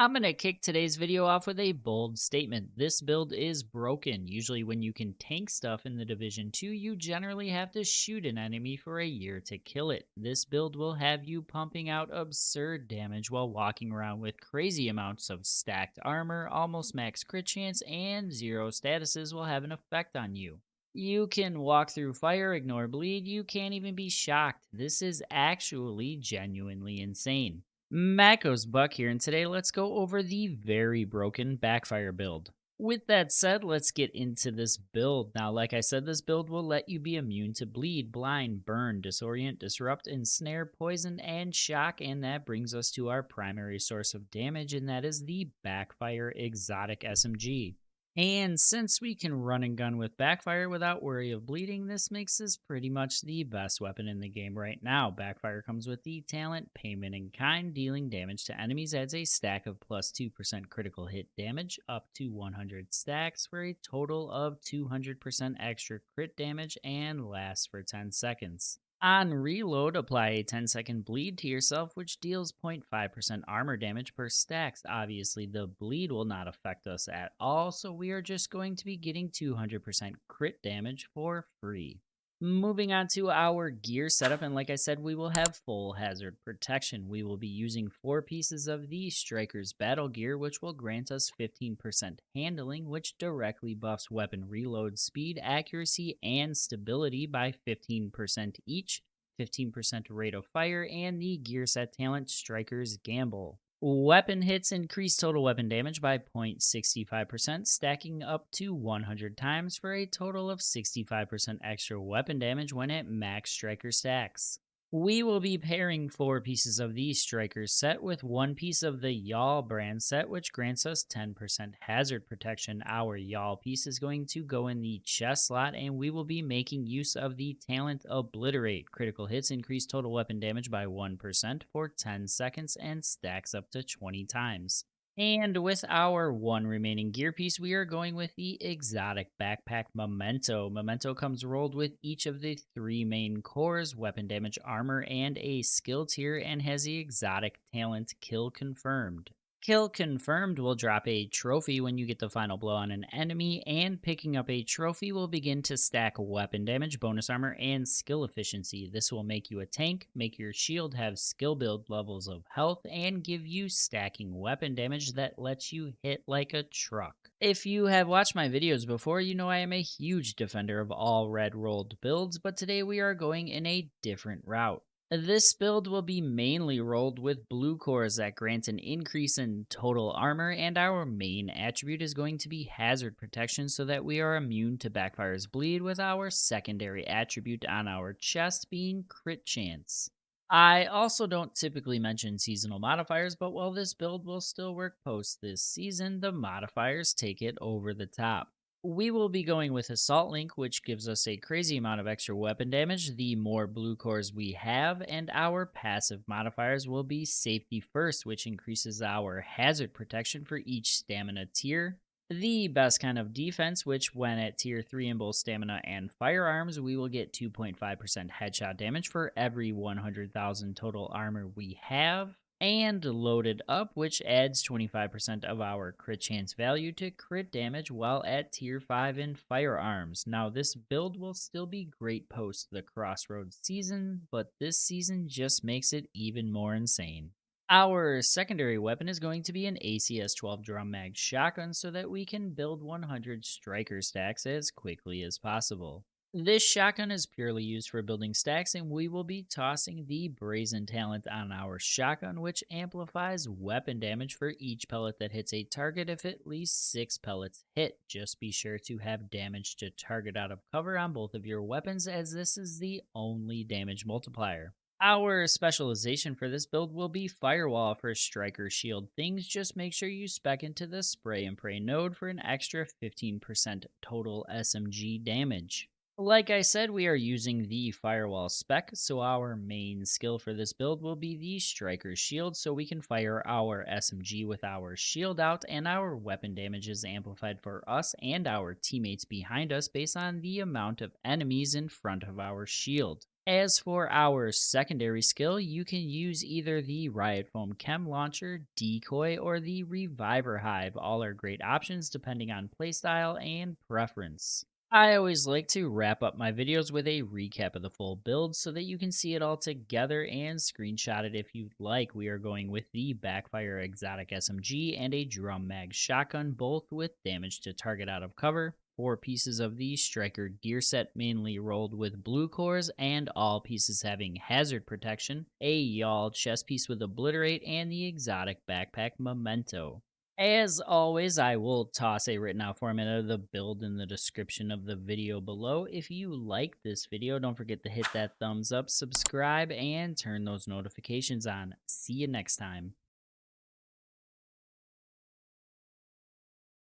I'm going to kick today's video off with a bold statement. This build is broken. Usually when you can tank stuff in the Division 2, you generally have to shoot an enemy for a year to kill it. This build will have you pumping out absurd damage while walking around with crazy amounts of stacked armor, almost max crit chance, and zero statuses will have an effect on you. You can walk through fire, ignore bleed, you can't even be shocked. This is actually genuinely insane. Mako's Buck here, and today let's go over the very broken Backfire build. With that said, let's get into this build. Now, like I said, this build will let you be immune to bleed, blind, burn, disorient, disrupt, ensnare, poison, and shock, and that brings us to our primary source of damage, and that is the Backfire Exotic SMG. And since we can run and gun with Backfire without worry of bleeding, this makes this pretty much the best weapon in the game right now. Backfire comes with the talent Payment in Kind, dealing damage to enemies, adds a stack of plus 2% critical hit damage up to 100 stacks for a total of 200% extra crit damage, and lasts for 10 seconds. On reload, apply a 10-second bleed to yourself, which deals 0.5% armor damage per stacks. Obviously, the bleed will not affect us at all, so we are just going to be getting 200% crit damage for free. Moving on to our gear setup, and like I said, we will have full hazard protection. We will be using 4 pieces of the Striker's Battlegear, which will grant us 15% handling, which directly buffs weapon reload speed, accuracy, and stability by 15% each, 15% rate of fire, and the gear set talent Striker's Gamble. Weapon hits increase total weapon damage by 0.65%, stacking up to 100 times for a total of 65% extra weapon damage when at max striker stacks. We will be pairing 4 pieces of the striker set with 1 piece of the Yaahl brand set, which grants us 10% hazard protection. Our Yaahl piece is going to go in the chest slot, and we will be making use of the talent Obliterate. Critical hits increase total weapon damage by 1% for 10 seconds and stacks up to 20 times. And with our 1 remaining gear piece, we are going with the exotic backpack Memento. Memento comes rolled with each of the 3 main cores, weapon damage, armor, and a skill tier, and has the exotic talent Kill Confirmed. Kill Confirmed will drop a trophy when you get the final blow on an enemy, and picking up a trophy will begin to stack weapon damage, bonus armor, and skill efficiency. This will make you a tank, make your shield have skill build levels of health, and give you stacking weapon damage that lets you hit like a truck. If you have watched my videos before, you know I am a huge defender of all red rolled builds, but today we are going in a different route. This build will be mainly rolled with blue cores that grant an increase in total armor, and our main attribute is going to be hazard protection so that we are immune to Backfire's bleed, with our secondary attribute on our chest being crit chance. I also don't typically mention seasonal modifiers, but while this build will still work post this season, the modifiers take it over the top. We will be going with Assault Link, which gives us a crazy amount of extra weapon damage the more blue cores we have, and our passive modifiers will be Safety First, which increases our hazard protection for each stamina tier. The best kind of defense, which when at tier 3 in both stamina and firearms, we will get 2.5% headshot damage for every 100,000 total armor we have, and Loaded Up, which adds 25% of our crit chance value to crit damage while at tier 5 in firearms. Now, this build will still be great post the Crossroads season, but this season just makes it even more insane. Our secondary weapon is going to be an ACS 12 drum mag shotgun so that we can build 100 striker stacks as quickly as possible. This shotgun is purely used for building stacks, and we will be tossing the Brazen talent on our shotgun, which amplifies weapon damage for each pellet that hits a target if at least 6 pellets hit. Just be sure to have damage to target out of cover on both of your weapons, as this is the only damage multiplier. Our specialization for this build will be Firewall for Striker Shield things. Just make sure you spec into the Spray and Pray node for an extra 15% total SMG damage. Like I said, we are using the Firewall spec, so our main skill for this build will be the Striker Shield, so we can fire our SMG with our shield out, and our weapon damage is amplified for us and our teammates behind us based on the amount of enemies in front of our shield. As for our secondary skill, you can use either the Riot Foam Chem Launcher, Decoy, or the Reviver Hive. All are great options depending on playstyle and preference. I always like to wrap up my videos with a recap of the full build so that you can see it all together and screenshot it if you'd like. We are going with the Backfire Exotic SMG and a Drum Mag Shotgun, both with damage to target out of cover. 4 pieces of the Striker gear set, mainly rolled with blue cores, and all pieces having hazard protection. A Yaahl chest piece with Obliterate, and the exotic backpack Memento. As always, I will toss a written out format of the build in the description of the video below. If you like this video, don't forget to hit that thumbs up, subscribe, and turn those notifications on. See you next time.